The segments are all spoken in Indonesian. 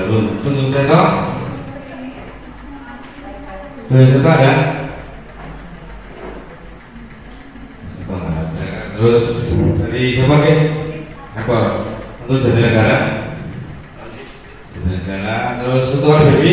Tunggu saya. Sudah ada. Terus dari siapa ke? Apa? Untuk jadi negara. Terus untuk RBB.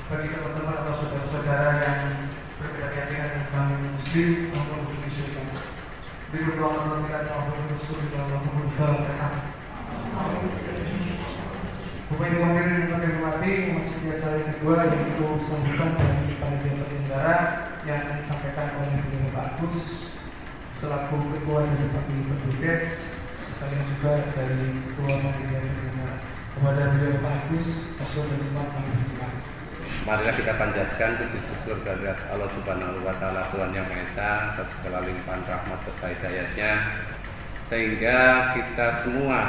bagi teman-teman atau saudara-saudara yang berbeda keyakinan tentang Muslim maupun kemusyrikan. Berdoa kita sama Rasul dalam Al-Fatihah. Bapak Ibu hadirin yang hormati, masih acara yang kedua yaitu sambutan dari panitia penyelenggara yang akan disampaikan oleh Bapak Agus selaku ketua dari Panitia Petugas sekalian juga dari ketua panitia penyelenggara. Kepada beliau Pak Agus, Rasul dan Umat Malaysia. Marilah kita panjatkan puji syukur kehadirat Allah Subhanahu wa Ta'ala, Tuhan Yang Maha Esa, atas segala limpahan rahmat serta hidayah-Nya, sehingga kita semua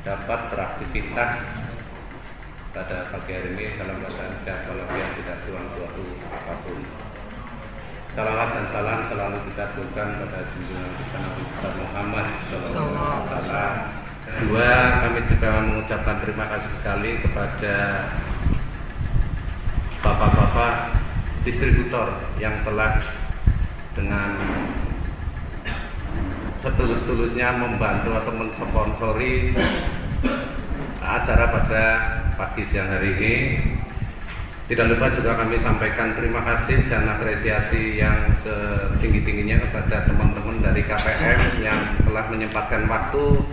dapat beraktivitas pada pagi hari ini dalam keadaan sehat walafiat, tidak kurang suatu apapun. Salawat dan salam selalu kita aturkan pada junjungan kita Nabi Muhammad SAW. Kedua, kami juga mengucapkan terima kasih sekali kepada bapak-bapak distributor yang telah dengan setulus-tulusnya membantu atau mensponsori acara pada pagi siang hari ini. Tidak lupa juga kami sampaikan terima kasih dan apresiasi yang setinggi-tingginya kepada teman-teman dari KPM yang telah menyempatkan waktu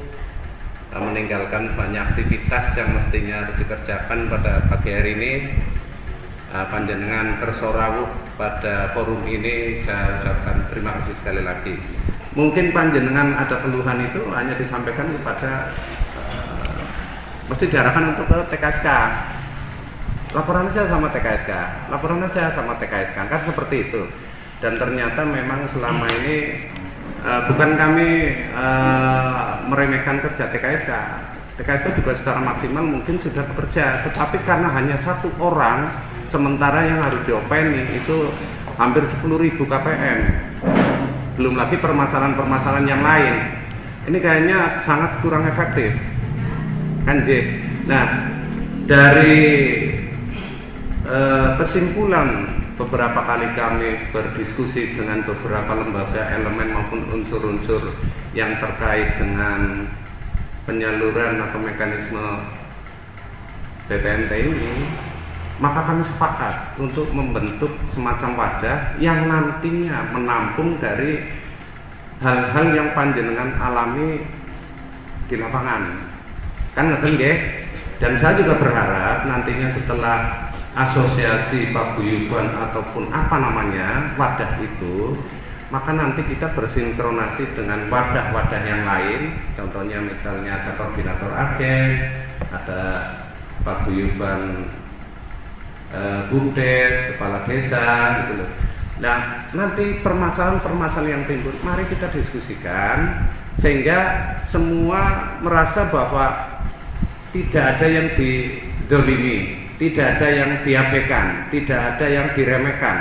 meninggalkan banyak aktivitas yang mestinya harus dikerjakan pada pagi hari ini. Panjenengan kerso rawuh pada forum ini, saya ucapkan terima kasih sekali lagi. Mungkin panjenengan ada keluhan itu hanya disampaikan kepada mesti diarahkan untuk ke TKSK. Laporan aja sama TKSK, laporan aja sama TKSK, kan seperti itu. Dan ternyata memang selama ini bukan kami meremehkan kerja TKSK. TKSK juga secara maksimal mungkin sudah bekerja, tetapi karena hanya satu orang, sementara yang harus diopeni itu hampir 10.000 KPM. Belum lagi permasalahan-permasalahan yang lain. Ini kayaknya sangat kurang efektif, kan J. Nah, dari kesimpulan beberapa kali kami berdiskusi dengan beberapa lembaga, elemen maupun unsur-unsur yang terkait dengan penyaluran atau mekanisme BPNT ini, maka kami sepakat untuk membentuk semacam wadah yang nantinya menampung dari hal-hal yang panjenengan alami di lapangan. Kan ngerti nggih? Dan saya juga berharap nantinya setelah asosiasi paguyuban ataupun apa namanya wadah itu, maka nanti kita bersinkronasi dengan wadah-wadah yang lain. Contohnya misalnya ada koordinator agen, ada paguyuban BUMDes, kepala desa gitu loh. Nah, nanti permasalahan-permasalahan yang timbul mari kita diskusikan sehingga semua merasa bahwa tidak ada yang didolimi, tidak ada yang diabaikan, tidak ada yang diremehkan.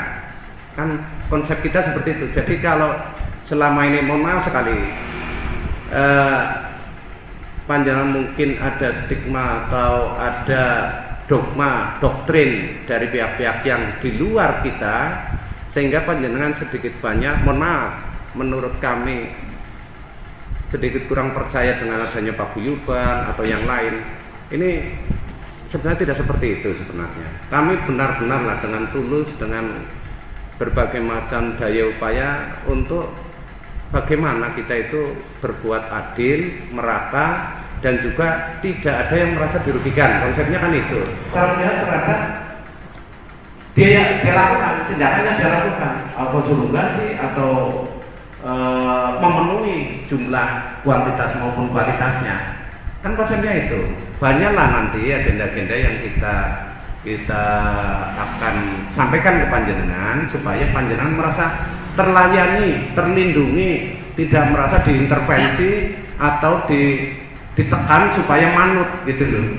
Kan konsep kita seperti itu. Jadi kalau selama ini, mohon maaf sekali, panjangan mungkin ada stigma atau ada dogma, doktrin dari pihak-pihak yang di luar kita, sehingga panjenengan sedikit banyak, mohon maaf, menurut kami sedikit kurang percaya dengan adanya paguyuban atau yang lain. Ini sebenarnya tidak seperti itu sebenarnya. Kami benar-benarlah dengan tulus, dengan berbagai macam daya upaya untuk bagaimana kita itu berbuat adil, merata, dan juga tidak ada yang merasa dirugikan. Konsepnya kan itu. Kalau dia berada, dia lakukan, tindakannya dia lakukan, atau suruh ganti atau memenuhi jumlah kuantitas maupun kualitasnya. Kan konsepnya itu. Banyaklah nanti agenda-agenda yang kita akan sampaikan ke panjenengan supaya panjenengan merasa terlayani, terlindungi, tidak merasa diintervensi atau ditekan supaya manut gitu loh.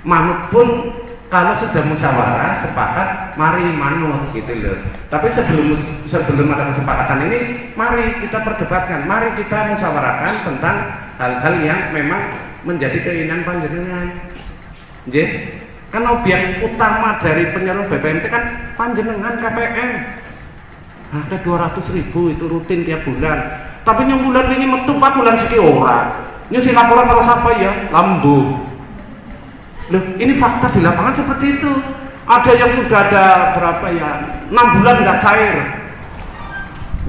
Manut pun kalau sudah musyawarah sepakat, mari manut gitu loh. Tapi sebelum ada kesepakatan ini, mari kita perdebatkan, mari kita musyawarahkan tentang hal-hal yang memang menjadi keinginan panjenengan. Nggih, kan objek utama dari penyaluran BPNT kan panjenengan KPM. Ada 200.000 itu rutin tiap bulan. Tapi yang bulan ini metu 4 bulan siki ora. Nyusi laporan kalau siapa ya? Lambu. Loh, ini fakta di lapangan seperti itu. Ada yang sudah ada berapa ya? 6 bulan nggak cair.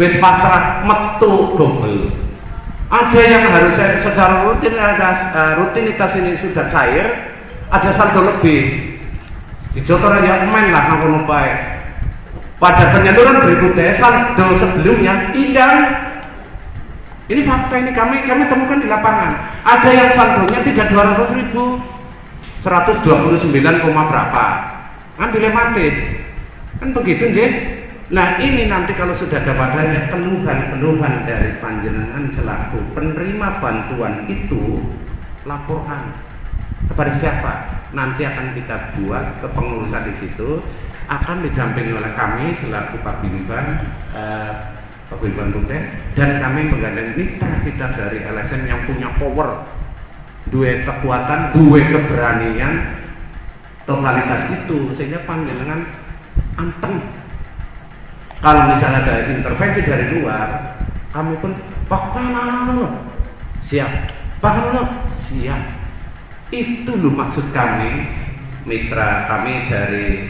Wis pasrah metu double. Ada yang harus secara rutin, rutinitas ini sudah cair, ada saldo lebih. Dijotor aja main lah ngono bae. Pada penyaluran berikutnya saldo sebelumnya hilang. Ini fakta, ini kami temukan di lapangan. Ada yang saldonya tidak 200.000, 129, berapa? Kan dilematis. Kan begitu nggih. Nah, ini nanti kalau sudah ada wadahnya, keluhan-keluhan dari panjenengan selaku penerima bantuan itu laporkan kepada siapa? Nanti akan kita buat kepengurusan di situ, akan didampingi oleh kami selaku paguyuban BUMDes, dan kami menggandeng mitra kita dari LSM yang punya power, dua kekuatan, dua keberanian, totalitas itu, sehingga panjenengan anteng. Kalau misalnya ada intervensi dari luar, kami pun siap, siap. Itu loh maksud kami, mitra kami dari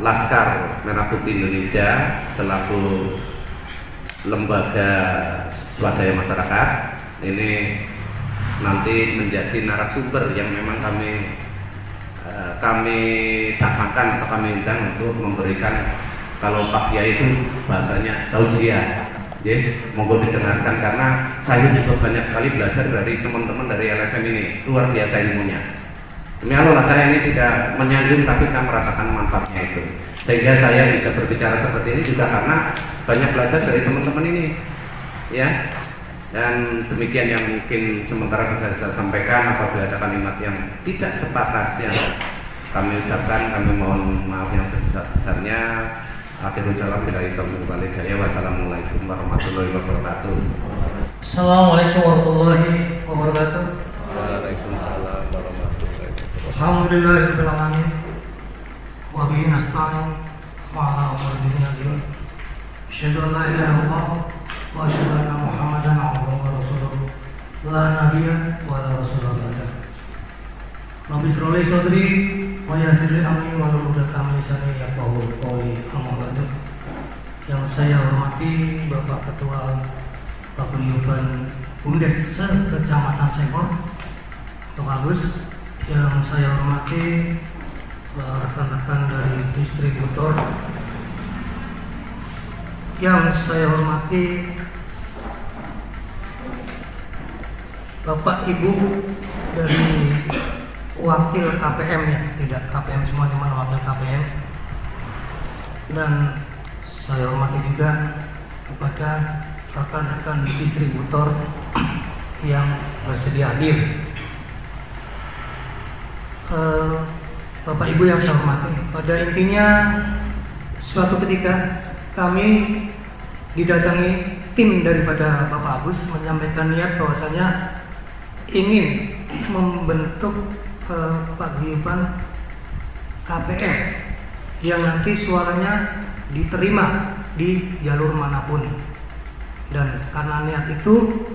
Laskar Merah Putih Indonesia selaku lembaga swadaya masyarakat ini nanti menjadi narasumber yang memang kami datangkan atau kami undang untuk memberikan, kalau Pak Kiai itu bahasanya tausiah, monggo didengarkan, karena saya juga banyak sekali belajar dari teman-teman dari LSM ini, luar biasa ilmunya. Demi Allah, saya ini tidak menyandung, tapi saya merasakan manfaatnya itu, sehingga saya bisa berbicara seperti ini juga karena banyak belajar dari teman-teman ini, ya. Dan demikian yang mungkin sementara bisa saya sampaikan. Apabila ada kalimat yang tidak sepatasnya kami ucapkan, kami mohon maaf yang sebesar-besarnya. Akhirul salam bila ikhram balik saya. Wassalamualaikum warahmatullahi wabarakatuh. Assalamualaikum warahmatullahi wabarakatuh. Waalaikumsalam warahmatullahi wabarakatuh. Alhamdulillahirabbil alamin. Wa bihi nasta'in wa ala umuri dunya. Asyhadu an la ilaha illallah wa asyhadu anna Muhammadan abduhu wa rasuluh. La nabiyya wa la rasulullah ba'da. Rabbi shrah li sadri wa yassir li amri wahlul 'uqdatam min lisani yafqahu qawli. Amma ba'du. Yang saya hormati Bapak Ketua Paguyuban Bumdes Kecamatan Sengkor, Bapak Agus. Yang saya hormati rekan-rekan dari distributor. Yang saya hormati Bapak Ibu dari wakil KPM, ya, tidak KPM semua, cuma wakil KPM. Dan saya hormati juga kepada rekan-rekan distributor yang bersedia hadir. Bapak Ibu yang saya hormati, pada intinya suatu ketika kami didatangi tim daripada Bapak Agus menyampaikan niat bahwasanya ingin membentuk paguyuban KPM yang nanti suaranya diterima di jalur manapun. Dan karena niat itu,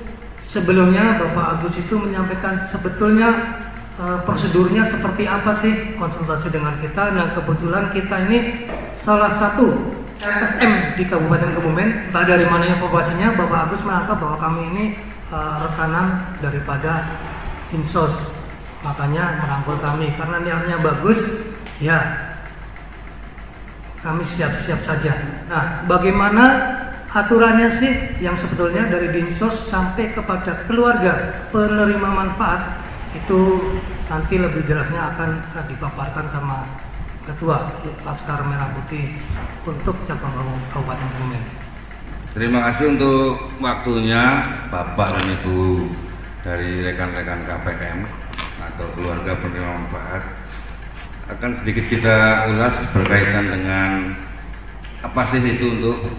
sebelumnya Bapak Agus itu menyampaikan sebetulnya prosedurnya seperti apa sih, konsultasi dengan kita. Nah, kebetulan kita ini salah satu RSM di Kabupaten Kebumen. Entah dari mana informasinya, Bapak Agus menganggap bahwa kami ini rekanan daripada Insos, makanya merangkul kami. Karena niatnya bagus, ya kami siap-siap saja. Nah, bagaimana aturannya sih yang sebetulnya dari Dinsos sampai kepada keluarga penerima manfaat, itu nanti lebih jelasnya akan dipaparkan sama Ketua Laskar Merah Putih untuk cabang Kabupaten Kebumen. Terima kasih untuk waktunya Bapak dan Ibu dari rekan-rekan KPM atau keluarga penerima manfaat. Akan sedikit kita ulas berkaitan dengan apa sih itu untuk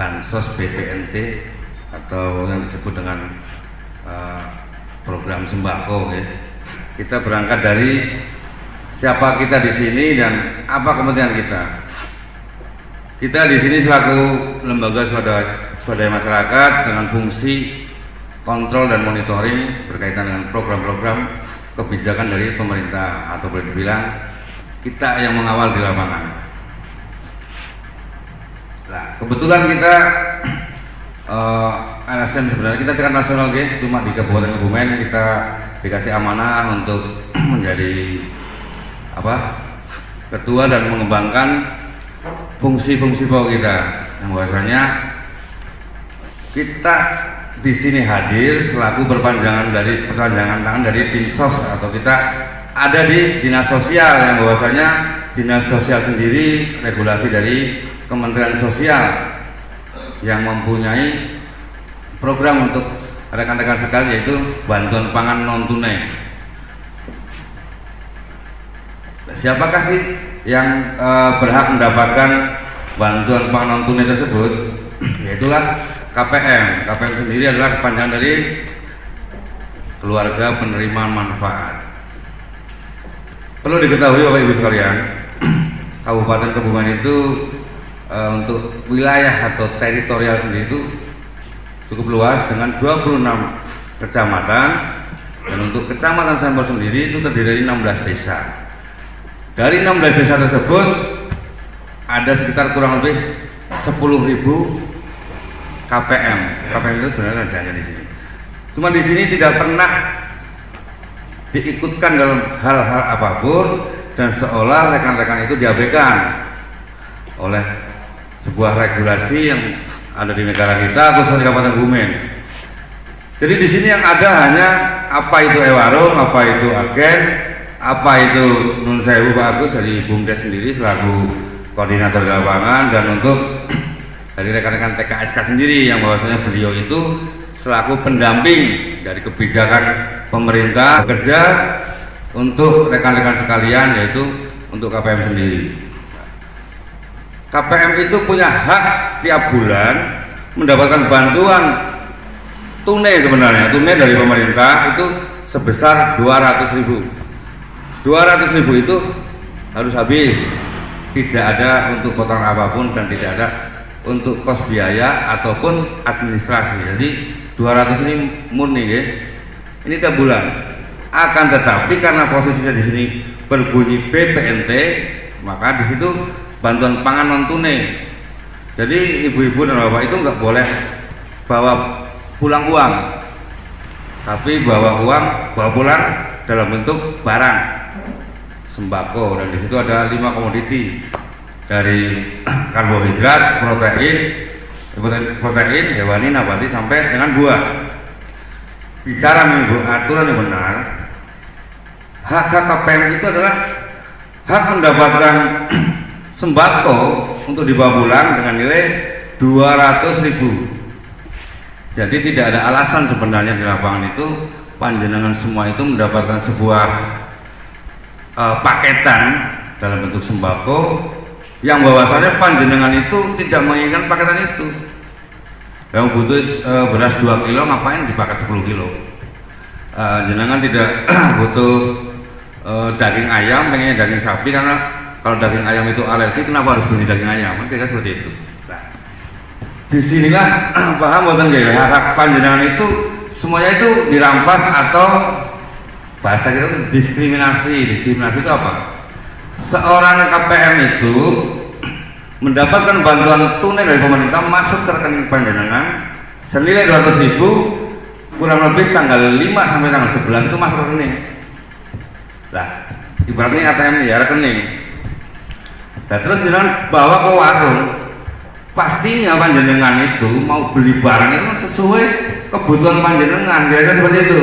bansos BPNT atau yang disebut dengan program sembako, ya. Kita berangkat dari siapa kita di sini dan apa kepentingan kita. Kita di sini selaku lembaga swadaya masyarakat dengan fungsi kontrol dan monitoring berkaitan dengan program-program kebijakan dari pemerintah, atau boleh dibilang kita yang mengawal di lapangan. Nah, kebetulan kita LSM sebenarnya kita tingkat nasional, cuma di Kabupaten Kebumen kita dikasih amanah untuk menjadi ketua dan mengembangkan fungsi-fungsi pokok kita, yang bahwasanya kita di sini hadir selaku perpanjangan tangan dari Dinsos, atau kita ada di Dinas Sosial, yang bahwasanya Dinas Sosial sendiri regulasi dari Kementerian Sosial yang mempunyai program untuk rekan-rekan sekalian, yaitu bantuan pangan non tunai. Siapakah sih yang berhak mendapatkan bantuan pangan non tunai tersebut? Yaitulah KPM. KPM sendiri adalah kepanjangan dari keluarga penerima manfaat. Perlu diketahui Bapak Ibu sekalian, Kabupaten Kebumen itu untuk wilayah atau teritorial sendiri itu cukup luas dengan 26 kecamatan, dan untuk kecamatan Sempor sendiri itu terdiri dari 16 desa. Dari 16 desa tersebut ada sekitar kurang lebih 10.000 KPM. KPM itu sebenarnya jangan di sini. Cuma di sini tidak pernah diikutkan dalam hal-hal apapun, dan seolah rekan-rekan itu diabaikan oleh sebuah regulasi yang ada di negara kita, khususnya di Kabupaten Kebumen. Jadi di sini yang ada hanya apa itu ewarung, apa itu agen, apa itu nun sewu Pak Agus dari Bumdes sendiri selaku koordinator di lapangan, dan untuk dari rekan-rekan TKSK sendiri yang bahwasanya beliau itu selaku pendamping dari kebijakan pemerintah bekerja untuk rekan-rekan sekalian, yaitu untuk KPM sendiri. KPM itu punya hak setiap bulan mendapatkan bantuan tunai, sebenarnya tunai dari pemerintah itu sebesar 200.000. 200.000 itu harus habis tidak ada untuk potongan apapun dan tidak ada untuk kos biaya ataupun administrasi. Jadi 200 ini murni ya. Ini tiap bulan. Akan tetapi karena posisinya di sini berbunyi BPNT, maka di situ bantuan pangan non tunai. Jadi ibu-ibu dan bapak itu nggak boleh bawa pulang uang, tapi bawa pulang dalam bentuk barang sembako, dan di situ ada 5 komoditi dari karbohidrat, protein hewani, nabati sampai dengan buah. Bicara menurut aturan yang benar, hak KPM itu adalah hak mendapatkan sembako untuk dibawa pulang dengan nilai 200.000. Jadi tidak ada alasan sebenarnya di lapangan itu panjenengan semua itu mendapatkan sebuah paketan dalam bentuk sembako yang bahwasannya panjenengan itu tidak menginginkan paketan itu. Yang butuh beras 2 kilo, ngapain dipaket 10 kilo? Jenengan tidak butuh daging ayam, pengennya daging sapi, karena kalau daging ayam itu alergi, kenapa harus beli daging ayam? Kira seperti itu. Nah, disinilah paham buatan gaya hak panjenengan itu semuanya itu dirampas atau bahasa kita itu diskriminasi. Diskriminasi itu apa? Seorang KPM itu mendapatkan bantuan tunai dari pemerintah masuk ke rekening panjenengan senilai 200.000, kurang lebih tanggal 5 sampai tanggal 11 itu masuk rekening. Nah, ibaratnya ATM ya, rekening. Nah, terus jenengan bawa ke warung, pastinya panjenengan itu mau beli barang itu sesuai kebutuhan panjenengan, kira-kira seperti itu.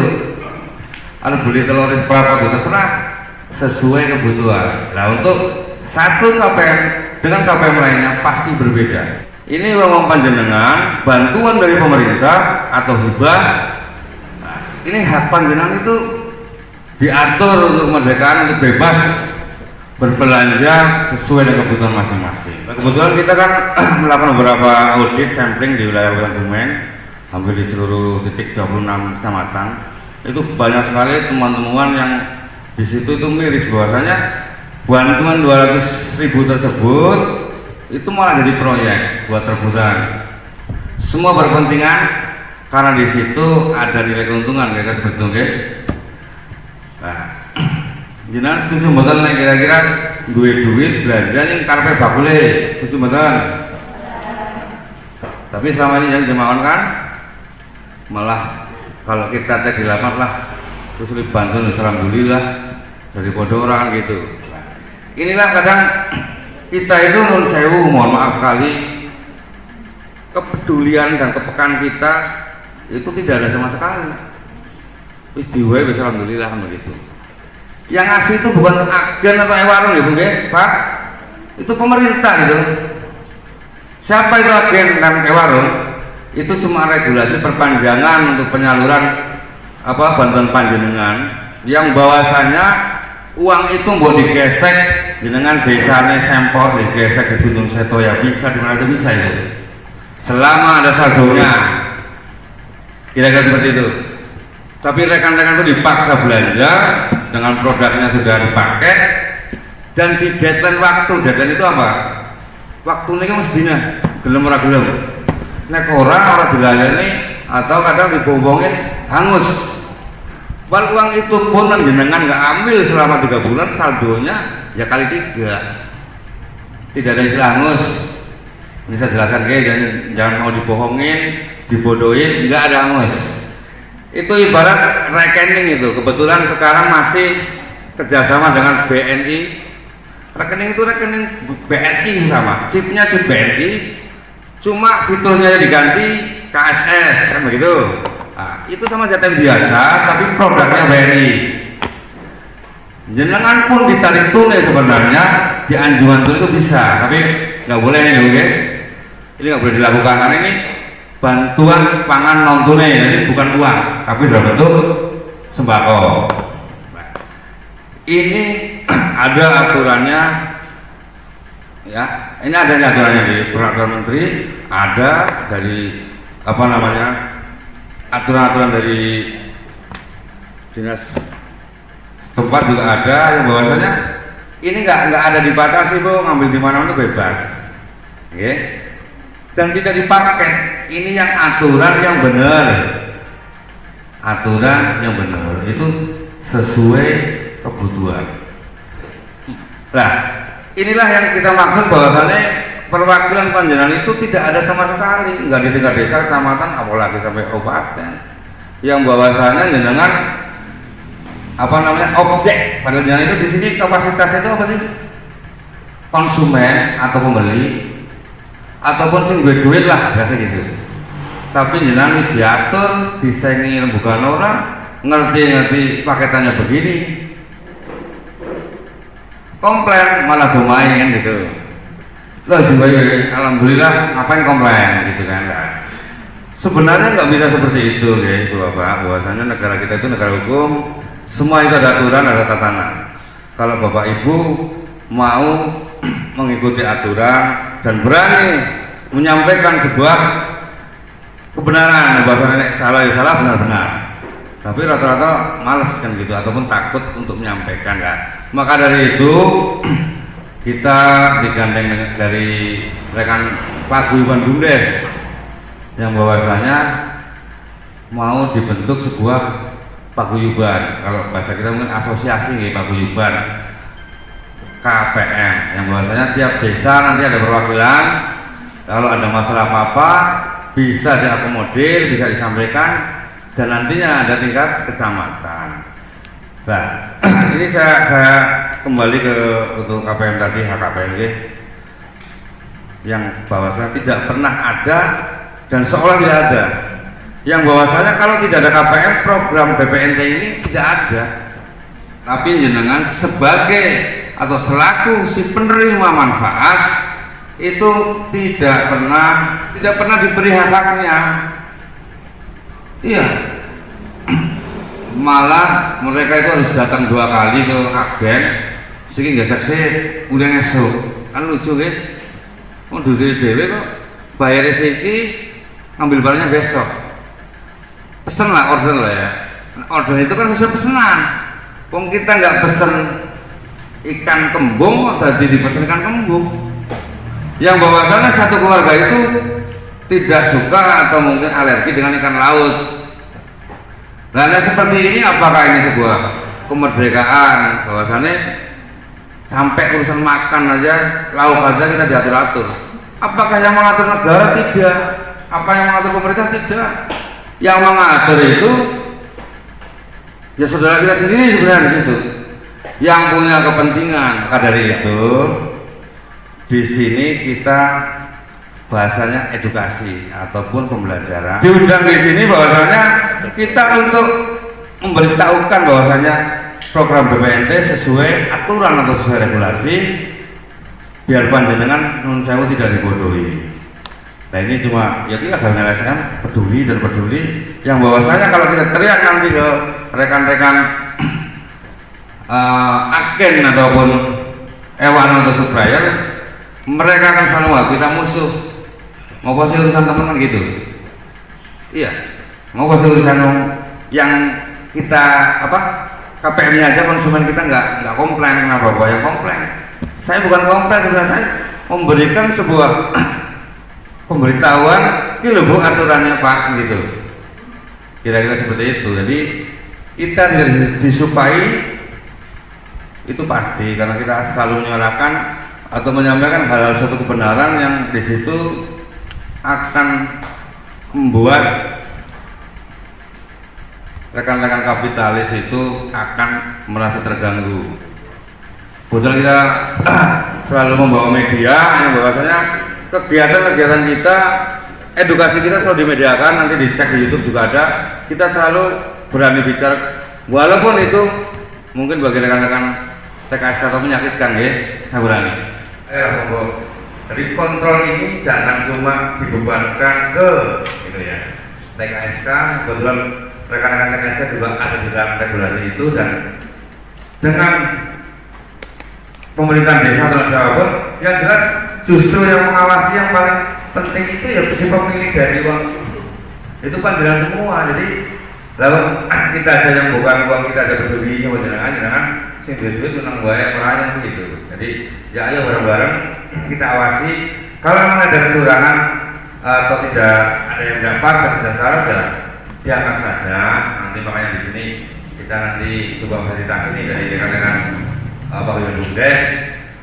Kalau beli telur berapa itu terserah, sesuai kebutuhan. Nah, untuk satu KPM dengan KPM lainnya pasti berbeda. Ini uang panjenengan, bantuan dari pemerintah atau hibah. Nah, ini hak panjenengan itu diatur untuk merdeka, untuk bebas berbelanja sesuai dengan kebutuhan masing-masing. Nah, kebetulan kita kan melakukan beberapa audit sampling di wilayah Kebumen, hampir di seluruh titik 26 kecamatan. Itu banyak sekali teman-teman yang di situ itu miris bahwasanya bantuan 200.000 tersebut itu malah jadi proyek buat rebutan. Semua berkepentingan karena di situ ada nilai keuntungan, kira-kira seperti itu, okay? Nah, jenengan setuju mboten nek kira-kira duit belanja yang karepe bakule, setuju mboten? Tapi selama ini yang dimakan kan malah kalau kita cek di lapangan lah terus dibantu, alhamdulillah dari orang gitu. Inilah kadang kita itu menurut saya, mohon maaf sekali, kepedulian dan kepekaan kita itu tidak ada sama sekali. Terus diwai bisa alhamdulillah begitu. Yang ngasih itu bukan agen atau warung ya Bung, Pak, itu pemerintah gitu. Siapa itu agen dan warung? Itu cuma regulasi perpanjangan untuk penyaluran bantuan panjenengan yang bahwasanya uang itu mau digesek jenengan desanya sempor, digesek di Gunung Seto ya bisa, di mana aja bisa itu selama ada saldonya, kira-kira seperti itu. Tapi rekan-rekan itu dipaksa belanja dengan produknya sudah dipakai dan di deadline waktu. Deadline itu apa? Waktu ini kan mesti dina gelem ora gelem, nek orang dilayani atau kadang dibombongin hangus. Wal uang itu pun jenengan nggak ambil selama 3 bulan, saldonya ya kali 3. Tidak ada istilah hangus. Ini saya jelaskan guys, jangan mau dibohongin, dibodohin, nggak ada hangus. Itu ibarat rekening itu. Kebetulan sekarang masih kerjasama dengan BNI. Rekening itu rekening BNI sama, chipnya chip BNI, cuma fiturnya diganti KSS, kan begitu. Nah, itu sama jateng biasa, tapi produknya BNI. Jenengan pun ditarik tunai sebenarnya di anjungan tunai itu bisa, tapi nggak boleh nih, oke? Ini nggak boleh dilakukan karena ini bantuan pangan non tunai, jadi bukan uang, tapi dalam bentuk sembako. Nah, ini ada aturannya, ya. Ini adanya aturannya di peraturan menteri, ada dari aturan-aturan dari dinas setempat juga ada yang bahwasanya ini nggak ada dibatasi Bu, ngambil di mana itu bebas, oke? Dan tidak dipakai. Ini yang aturan yang benar, itu sesuai kebutuhan. Nah, inilah yang kita maksud bahwasannya perwakilan panjenengan itu tidak ada sama sekali, nggak di tingkat desa, kecamatan, apalagi sampai kabupaten. Yang bahwasannya jenengan objek, padahal jenengan itu di sini kapasitas itu apa sih? Konsumen atau pembeli ataupun sing duit lah, biasa gitu. Tapi jenengan wis diatur, disengi bukan orang, ngerti paketannya begini. Komplain malah domain kan gitu. Loh alhamdulillah ngapain komplain gitu kan. Nah, sebenarnya nggak bisa seperti itu ya itu Bapak, bahwasanya negara kita itu negara hukum, semua itu ada aturan, ada tatanan. Kalau Bapak Ibu mau mengikuti aturan dan berani menyampaikan sebuah kebenaran, bahwasanya salah ya salah, benar-benar. Tapi rata-rata males kan gitu, ataupun takut untuk menyampaikan kan. Maka dari itu kita digandeng dari rekan Paguyuban Bumdes yang bahwasanya mau dibentuk sebuah paguyuban, kalau bahasa kita mungkin asosiasi nih, paguyuban KPM, yang bahwasanya tiap desa nanti ada perwakilan, kalau ada masalah apa-apa bisa diakomodir, bisa disampaikan, dan nantinya ada tingkat kecamatan. Nah, ini saya kembali untuk KPM tadi, HKPM yang bahwasanya tidak pernah ada dan seolah tidak ada. Yang bahwasanya kalau tidak ada KPM, program BPNT ini tidak ada. Tapi jenengan sebagai atau selaku si penerima manfaat itu tidak pernah diberi hak-haknya. Iya. Malah mereka itu harus datang 2 kali ke agen, sehingga nggak saksi, udah ngesuk. Kan lucu kan? Oh dewe kok bayar siki, ngambil barangnya besok. Pesen lah, order lah ya. Order itu kan sesuai pesanan. Wong kita nggak pesen ikan kembung kok tadi dipesan ikan kembung. Yang bahwasannya satu keluarga itu tidak suka atau mungkin alergi dengan ikan laut. Nah, seperti ini apakah ini sebuah kemerdekaan, bahwasannya sampai urusan makan aja, lauk aja kita diatur-atur. Apakah yang mengatur negara? Tidak. Apa yang mengatur pemerintah? Tidak. Yang mengatur itu ya saudara kita sendiri sebenarnya di situ, yang punya kepentingan. Maka dari itu di sini kita bahasanya edukasi ataupun pembelajaran. Diundang di sini bahwasanya kita untuk memberitahukan bahwasanya program BPNT sesuai aturan atau sesuai regulasi, biar panjenengan nun sewu tidak dibodohi. Nah ini cuma ya kita agar LSM peduli dan peduli, yang bahwasanya kalau kita teriak nanti ke rekan-rekan agen ataupun ewan atau supplier, mereka akan selalu menganggap kita musuh. Mau sih urusan teman kan gitu. Iya. Mau sih urusan yang kita KPM-nya aja konsumen kita nggak komplain, kenapa Bapak yang komplain? Saya bukan komplain, sebenarnya saya memberikan sebuah pemberitahuan, ini loh Bu aturannya Pak gitu. Kira-kira seperti itu. Jadi kita tidak disupai itu pasti, karena kita selalu menyuarakan atau menyampaikan hal-hal suatu kebenaran yang di situ akan membuat rekan-rekan kapitalis itu akan merasa terganggu. Kebetulan kita selalu membawa media yang bahwasanya kegiatan-kegiatan kita, edukasi kita selalu dimediakan, nanti dicek di YouTube juga ada. Kita selalu berani bicara, walaupun itu mungkin bagi rekan-rekan TKSK atau menyakitkan ya, saya berani. Jadi kontrol ini jangan cuma dibebankan ke gitu ya TKSK, kebetulan rekan-rekan TKSK juga ada di dalam regulasi itu, dan dengan pemerintahan desa atau Jawa yang jelas justru yang mengawasi yang paling penting itu ya si pemilik dari uang itu panjenengan semua. Jadi lalu kita aja yang bukan uang kita ada peduli, jangan sing duit menang bae ora begitu. Jadi ya ayo bareng-bareng kita awasi. Kalau memang ada kecurangan atau tidak ada yang tidak pas dan tidak salah, ya biarkan saja. Nanti makanya di sini kita nanti coba fasilitas ini dari rekan-rekan Pak Bumdes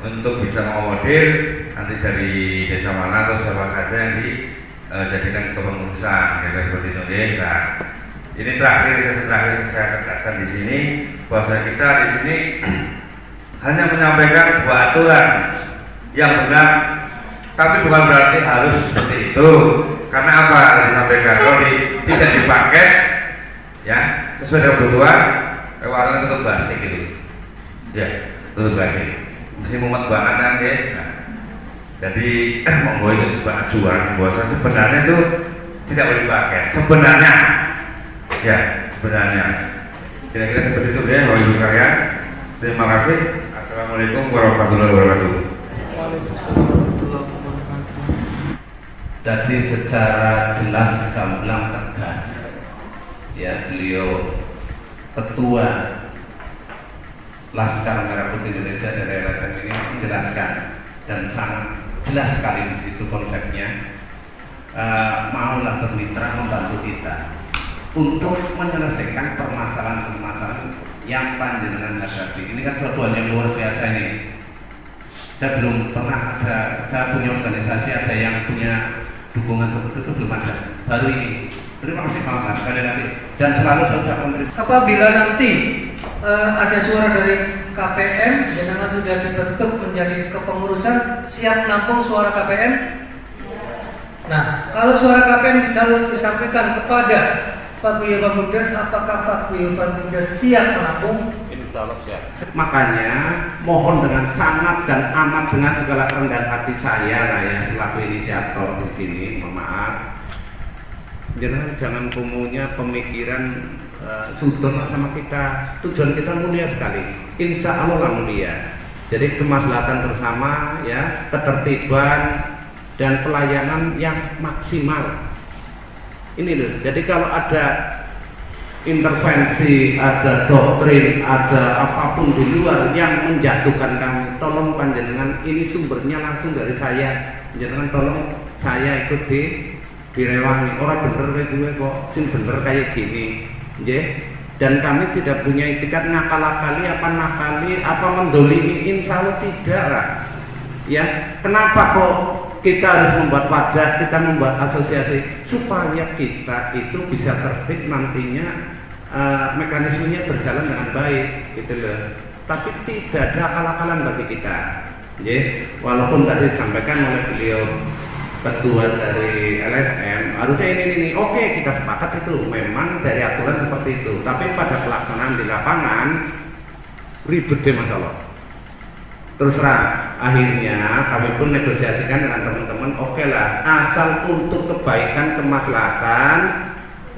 untuk bisa mengakomodir nanti dari desa mana atau siapa saja yang dijadikan kepengurusan, ya seperti itu. Nah, ini terakhir saya tegaskan di sini bahwa kita di sini hanya menyampaikan sebuah aturan yang benar, tapi bukan berarti harus seperti itu. Karena apa yang disampaikan? Kalau tidak dipakai, ya sesuai dengan kebutuhan, warungnya tutup basi gitu. Ya, tutup basi. Mesti mumet banget kan ya. Nah, jadi monggo itu sebuah acuan bahwa sebenarnya itu tidak boleh dipakai. Sebenarnya, ya sebenarnya. Kira-kira seperti itu ya, Bapak Ibu sekalian. Terima kasih. Assalamualaikum warahmatullahi wabarakatuh. Waalaikumsalam warahmatullahi wabarakatuh. Jadi secara jelas, gamblang, tegas, ya beliau Ketua Laskar Merah Putih Indonesia dari LSM ini menjelaskan dan sangat jelas sekali di situ konsepnya. Maulah bermitra membantu kita untuk menyelesaikan permasalahan-permasalahan yang panjenengan hadapi. Ini kan suatu hal yang luar biasa ini. Saya belum pernah ada, saya punya organisasi ada yang punya dukungan seperti itu belum ada. Baru ini. Terima kasih banget sekali lagi. Dan selalu saya ucapkan terima kasih. Apabila nanti ada suara dari KPM, jenengan sudah dibentuk menjadi kepengurusan, siap menampung suara KPM. Nah, kalau suara KPM bisa disampaikan kepada Pak Guyuban Bumdes, apakah Pak Guyuban Bumdes siap menampung? Insya Allah siap. Makanya mohon dengan sangat dan amat dengan segala kerendahan hati saya selaku inisiator di sini, mohon maaf. Jangan punya pemikiran sudon sama kita. Tujuan kita mulia sekali. Insya Allah lah mulia. Jadi kemaslahatan bersama, ya, ketertiban dan pelayanan yang maksimal. Ini loh. Jadi kalau ada intervensi, ada doktrin, ada apapun di luar yang menjatuhkan kami, tolong panjenengan, ini sumbernya langsung dari saya. Panjenengan tolong saya ikut direwangi. Orang bener kayak gue kok, sing bener kayak gini, dan kami tidak punya etikat ngakal-akali, nakali, mendolimi. Insya Allah tidak lah. Ya, kenapa kok kita harus membuat wadah, kita membuat asosiasi supaya kita itu bisa terbit nantinya, mekanismenya berjalan dengan baik, gitu loh. Tapi tidak ada akal-akalan bagi kita. Walaupun tadi disampaikan oleh beliau Ketua dari LSM, harusnya ini, oke, kita sepakat itu, memang dari aturan seperti itu. Tapi pada pelaksanaan di lapangan ribet deh masalah. Terus terang, akhirnya kami pun negosiasikan dengan teman-teman, oke lah, asal untuk kebaikan kemaslahatan,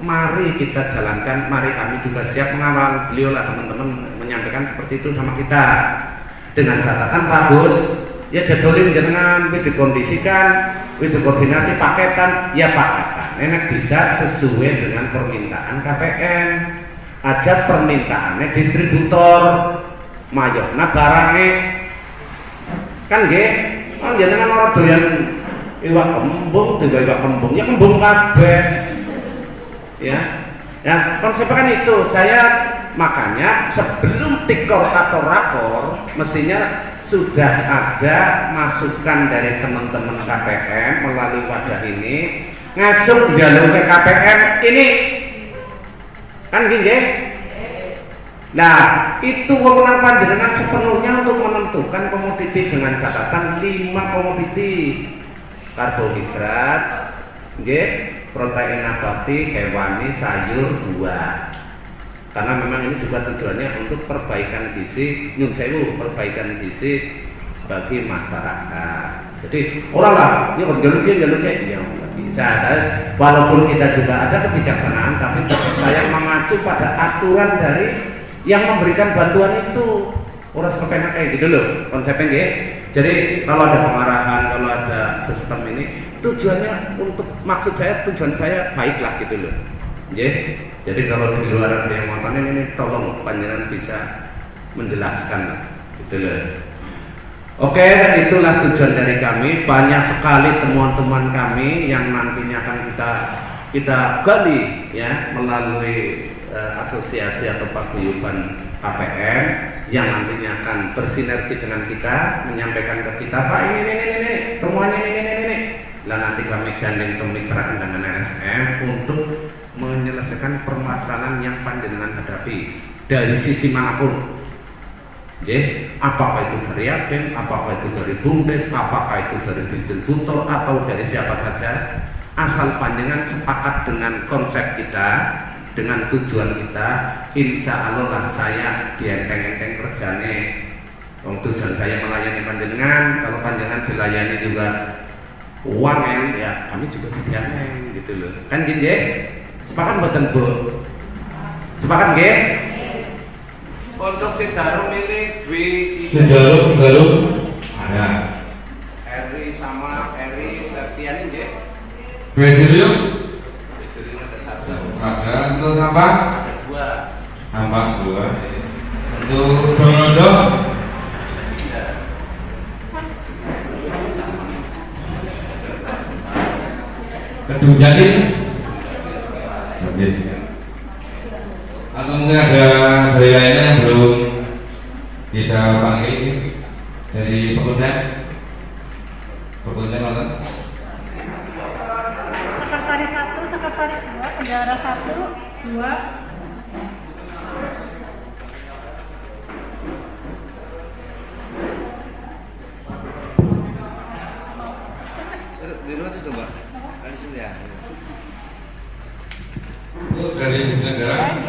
mari kita jalankan, mari kami juga siap mengawal. Beliau lah teman-teman menyampaikan seperti itu sama kita. Dengan catatan bagus, ya jadwalin jangan dikondisikan, koordinasi paketan, ya paketan. Enak bisa sesuai dengan permintaan KPM, aja permintaannya distributor, mayokna barangnya. Kan nggih, jenengan ora doyan iwak kembung, iwak kembung, ya kembung kabeh. Ya. Ya, konsepnya kan itu. Saya makanya sebelum tikor atau rakor mestinya sudah ada masukan dari teman-teman KPM melalui wadah ini ngasuk jalur ke KPM ini. Kan nggih? Nah, itu wewenang panjenengan sepenuhnya untuk menentukan komoditi dengan catatan 5 komoditi: karbohidrat, protein nabati, hewani, sayur, buah. Karena memang ini juga tujuannya untuk perbaikan gizi, perbaikan gizi bagi masyarakat. Jadi orang lah, ini jalurnya, ya nggak bisa. Saya walaupun kita juga ada kebijaksanaan, tapi saya mengacu pada aturan dari yang memberikan bantuan itu. Orang seperti kayak gitu loh konsepnya nggih. Jadi kalau ada pengarahan, kalau ada sistem ini tujuannya untuk, maksud saya tujuan saya baiklah gitu loh. Jadi kalau di luar ada yang mau ini tolong panjenengan bisa menjelaskan gitu loh. Oke, itulah tujuan dari kami. Banyak sekali temuan-temuan kami yang nantinya akan kita gali ya melalui asosiasi atau paguyuban KPM yang nantinya akan bersinergi dengan kita, menyampaikan ke kita, Pak ini temuan ini. Lah nanti kami gandeng kemitraan dengan LSM untuk menyelesaikan permasalahan yang panjenengan hadapi dari sisi manapun. Apakah itu dari agen, apakah itu dari BUMDes, apakah itu dari distributor atau dari siapa saja, asal panjenengan sepakat dengan konsep kita, dengan tujuan kita, insya Allah lah saya dienteng-enteng kerjanya. Tujuan saya melayani panjenengan, kalau panjenengan dilayani juga uang ya kami juga dienteng gitu loh. Kan gini sepakat mboten Bu? Sepakat nggih? Untuk Sidarum ini Sidarum ada Eri sama Eri Septiani nggih. Bedirium Bedirium ada satu. ada, untuk sampah Ada dua. sampah 2, untuk Donodo Kedung Jatin atau mungkin ada dari lainnya yang belum kita panggil dari Pekunjan nonton Sekretaris 1, sekretaris 2, bendahara 1, 2. di luar itu Mbak, di sini ya. Dari negara,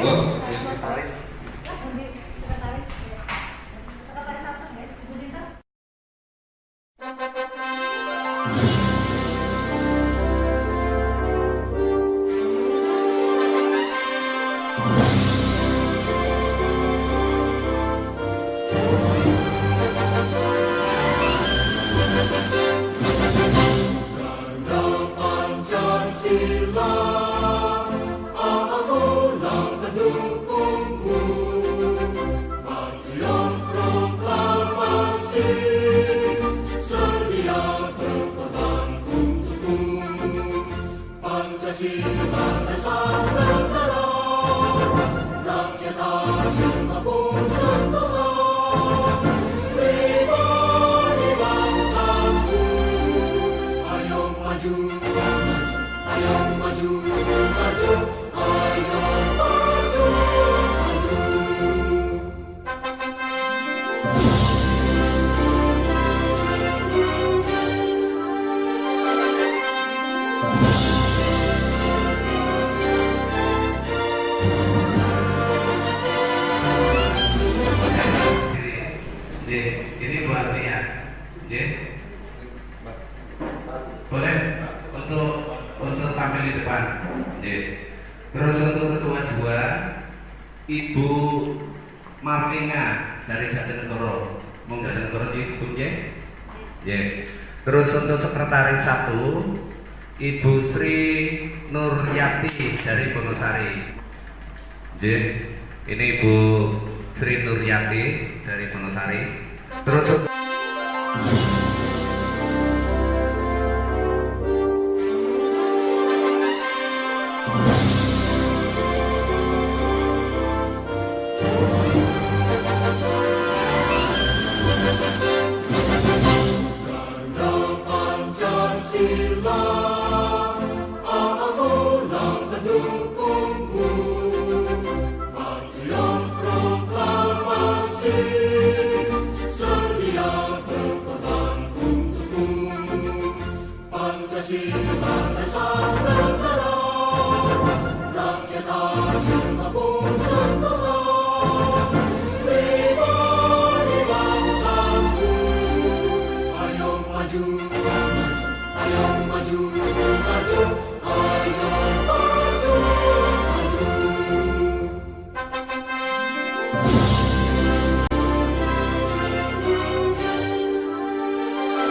ini buat ya, boleh untuk tampil di depan. Terus untuk ketua 2 Ibu Marlina dari Jatinegoro, mau Jatinegoro di Bung Terus untuk sekretaris 1 Ibu Sri Nuryati dari Bonosari. Ini Ibu Sri Nuryati dari Bonosari. Terus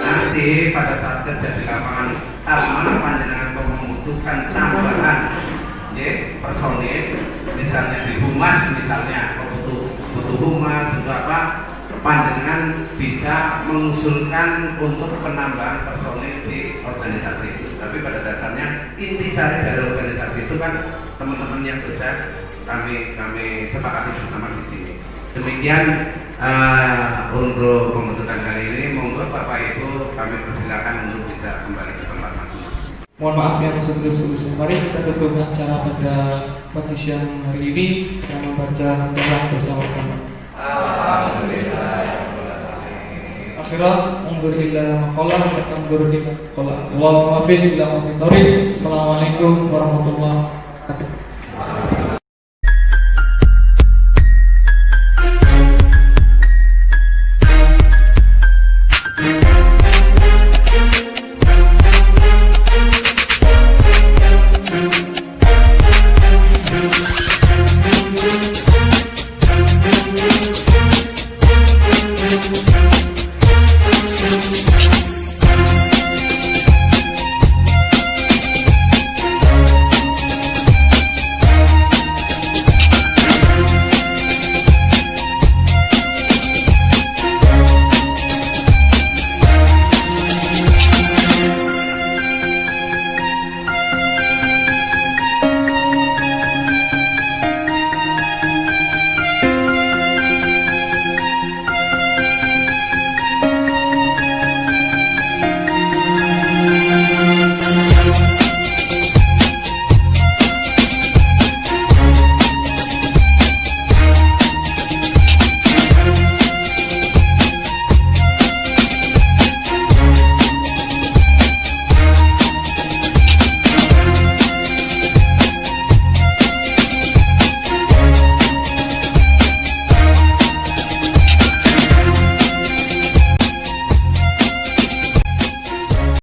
nanti pada saat kerja di lapangan mana panjenengan membutuhkan tambahan personil, misalnya di humas misalnya butuh humas juga apa, panjenengan bisa mengusulkan untuk penambahan personil di organisasi itu. Tapi pada dasarnya intisari dari organisasi itu kan teman-teman yang sudah kami sepakati bersama di sini. Demikian untuk pembentukan kali ini, monggo Bapak Ibu kami persilakan untuk bisa kembali ke tempat masing-masing. Mohon maaf yang sebelum-sebelumnya. Mari kita tutup acara pada pagi siang hari ini dengan membaca doa bersama kami. Akhirah, undur illa ma khalaq wa undur illa khalaq. Allahumma fi illa ma fi. Assalamualaikum warahmatullahi wabarakatuh.